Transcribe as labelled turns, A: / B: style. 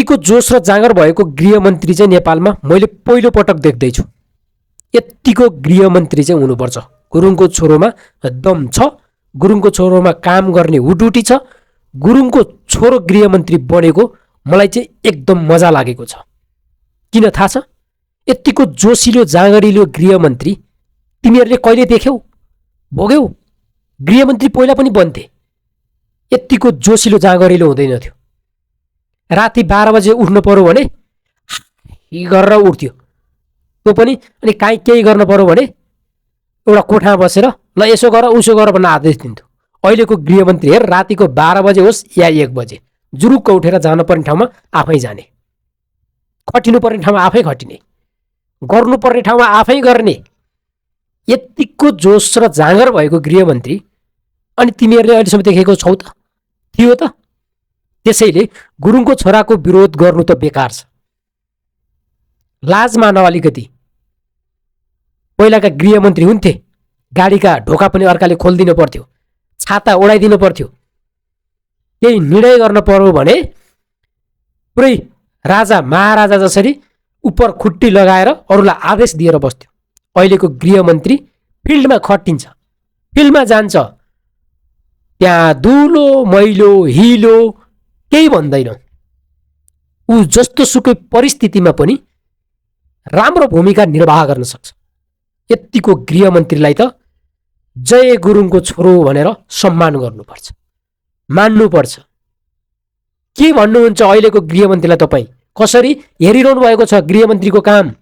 A: यतिको जोस र जाँगर भएको गृहमन्त्री चाहिँ नेपालमा मैले पहिलो पटक देख्दैछु। यतिको गृहमन्त्री चाहिँ हुनुपर्छ। गुरुङको छोरोमा दम छ, गुरुङको छोरोमा काम गर्ने हुडुटी छ। गुरुङको छोरो गृहमन्त्री बनेको मलाई चाहिँ एकदम मजा लागेको छ। किन थाहा छ? यतिको जोसिलो जाँगरिलो गृहमन्त्री तिमीहरूले कहिले देख्यौ, भोग्यौ? गृहमन्त्री पहिला पनि बन्थे, यतिको जोसिलो जाँगरिलो हुँदैन थियो। राति 12 बजे उठ्नु पर्यो भने गरेर उठ्थ्यो त्यो पनि। अनि काहीँ केही गर्न पर्यो भने एउटा कोठामा बसेर ल यसो गर उसो गर भन्न आदेश दिन्थ्यो। अहिलेको गृहमन्त्री हेर, रातिको 12 बजे होस् या 1 बजे जुरुक्क उठेर जानुपर्ने ठाउँमा आफै जाने, खटिनुपर्ने ठाउँमा आफै खटिने, गर्नुपर्ने ठाउँमा आफै गर्ने। यतिको जोस र जाँगर भएको गृहमन्त्री अनि तिमीहरूले अहिलेसम्म देखेको छौ त? थियो त? त्यसैले गुरुङको छोराको विरोध गर्नु त बेकार छ। लाज मान अलिकति। पहिलाका गृहमन्त्री हुन्थे, गाडीका ढोका पनि अर्काले खोलिदिनु पर्थ्यो, छाता ओढाइदिनु पर्थ्यो। केही निर्णय गर्न पर्यो भने पुरै राजा महाराजा जसरी उपर खुट्टी लगाएर अरूलाई आदेश दिएर बस्थ्यो। अहिलेको गृहमन्त्री फिल्डमा खटिन्छ, फिल्डमा जान्छ, त्यहाँ धुलो मैलो हिलो केही भन्दैन। ऊ जस्तो सुकै परिस्थितिमा पनि राम्रो भूमिका निर्वाह गर्न सक्छ। यतिको गृहमन्त्रीलाई त जय गुरुङको छोरो भनेर सम्मान गर्नुपर्छ, मान्नुपर्छ। के भन्नुहुन्छ अहिलेको गृहमन्त्रीलाई? तपाईँ कसरी हेरिरहनु भएको छ गृहमन्त्रीको काम?